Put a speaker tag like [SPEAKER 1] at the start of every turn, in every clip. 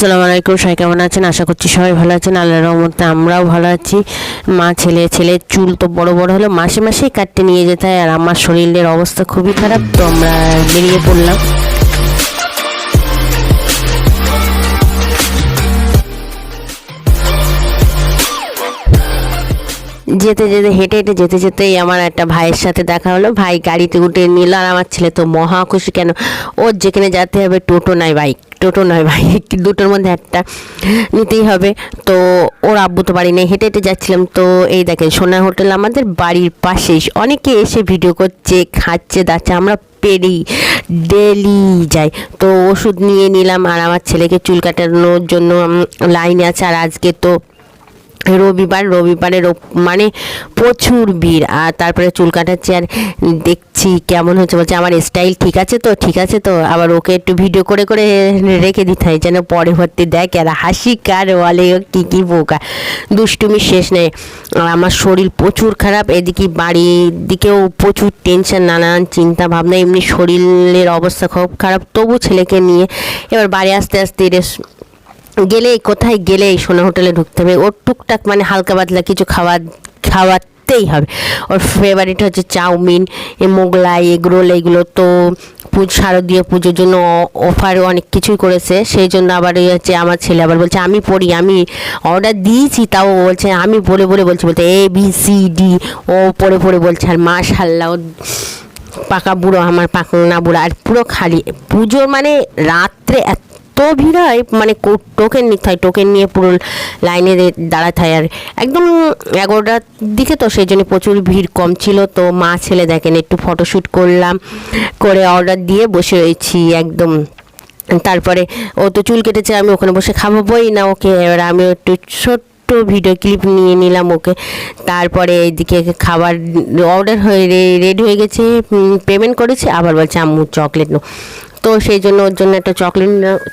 [SPEAKER 1] আসসালামু আলাইকুম, সবাই কেমন আছেন? আশা করছি সবাই ভালো আছেন। আল্লাহর রহমতে আমরাও ভালো আছি। মা ছেলের চুল তো বড় বড় হলো, মাসে মাসেই কাটতে নিয়ে যেতে হয়, আর আমার শরীরের অবস্থা খুবই খারাপ, তো আমরা বেরিয়ে পড়লাম। যেতে যেতে হেঁটে হেঁটে যেতেই আমার একটা ভাইয়ের সাথে দেখা হলো। ভাই গাড়িতে উঠে নিল, আর আমার ছেলে তো মহা খুশি। কেন, ওর যেখানে যেতে হবে টোটো নয় বাইক, দুটোর মধ্যে একটা নিতেই হবে। তো ওর আব্বু তো বাড়ি নেই, হেঁটে হেঁটে যাচ্ছিলাম। তো এই দেখেন, সোনা হোটেল আমাদের বাড়ির পাশেই। অনেকে এসে ভিডিও করছে, খাচ্ছে দাচ্ছে, আমরা পেরি ডেলি যাই। তো ওষুধ নিয়ে নিলাম, আর আমার ছেলেকে চুল কাটানোর জন্য লাইনে আছে। আর আজকে তো রবিবারের মানে প্রচুর ভিড়। আর তারপরে চুল কাটাচ্ছি, আর দেখছি কেমন হচ্ছে। বলছে আমার স্টাইল ঠিক আছে তো। আবার ওকে একটু ভিডিও করে করে রেখে দিতে হয়, যেন পরবর্তী দেখে আর হাসি কার বলে কী বোকা, দুষ্টুমি শেষ নেই। আর আমার শরীর প্রচুর খারাপ, এদিকে বাড়ির দিকেও প্রচুর টেনশন, নানান চিন্তা ভাবনা, এমনি শরীরের অবস্থা খুব খারাপ। তবু ছেলেকে নিয়ে এবার বাড়ি আস্তে কোথায় গেলে সোনা হোটেলে ঢুকতে হবে। ওর টুকটাক মানে হালকা পাতলা কিছু খাওয়াতেই হবে। ওর ফেভারিট হচ্ছে চাউমিন, মোগলাই, এগরোল, এইগুলো। তো শারদীয় পুজোর জন্য অফার অনেক কিছুই করেছে, সেই জন্য আবার হচ্ছে আমার ছেলে আবার বলছে আমি অর্ডার দিয়েছি, তাও বলছে আমি বলে বলছে ABCD, ও পড়ে বলছে। আর মাশাআল্লাহ, ও পাকা বুড়ো, আমার পাকনা বুড়ো। আর পুরো খালি পুজোর মানে রাত্রে এত ভিড় হয়, মানে টোকেন নিতে হয়, টোকেন নিয়ে পুরো লাইনে দাঁড়াতে হয়। আর একদম 11টার দিকে, তো সেই জন্য প্রচুর ভিড় কম ছিল। তো মা ছেলে দেখেন একটু ফটোশ্যুট করলাম, করে অর্ডার দিয়ে বসে রয়েছি একদম। তারপরে ও তো চুল কেটেছে, আমি ওখানে বসে খাওয়াবোই না ওকে, এবার আমি একটু ছোট্ট ভিডিও ক্লিপ নিয়ে নিলাম ওকে। তারপরে এইদিকে খাবার অর্ডার হয়ে রেডি হয়ে গেছে, পেমেন্ট করেছি, আবার বলছে আম্মু চকলেট নো। তো সেই জন্য ওর জন্য একটা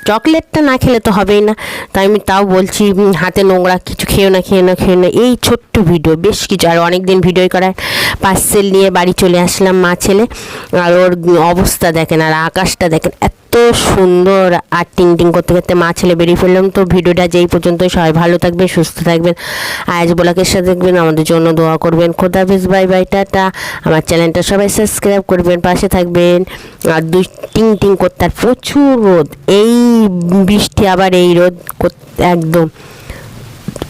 [SPEAKER 1] চকলেটটা না খেলে তো হবেই না। তাই আমি তাও বলছি হাতে নোংরা, কিছু খেও না। এই ছোট্ট ভিডিও, বেশ কিছু আর অনেক দিন ভিডিও করার পার্সেল নিয়ে বাড়ি চলে আসলাম মা ছেলে। আর ওর অবস্থা দেখেন, আর আকাশটা দেখেন এত সুন্দর। আর টিং করতে মা ছেলে বেরিয়ে ফেললাম। তো ভিডিওটা যেই পর্যন্ত, সবাই ভালো থাকবেন, সুস্থ থাকবেন, আজ ব্লগের সাথে দেখবেন, আমাদের জন্য দোয়া করবেন। খোদা হাফেজ, বাই টাটা। আমার চ্যানেলটা সবাই সাবস্ক্রাইব করবেন, পাশে থাকবেন। আর টিং করতে, আর প্রচুর রোদ, এই বৃষ্টি আবার এই রোদ একদম।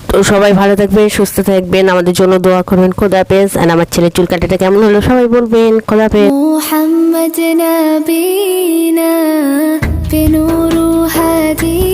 [SPEAKER 1] তো সবাই ভালো থাকবেন, সুস্থ থাকবেন, আমাদের জন্য দোয়া করবেন। খোদা হাফেজ। আর আমার ছেলের চুল কাটাটা কেমন হলো সবাই বলবেন। খোদা হাফেজ।
[SPEAKER 2] মুহাম্মদ নবীনা বিনুরু হাদি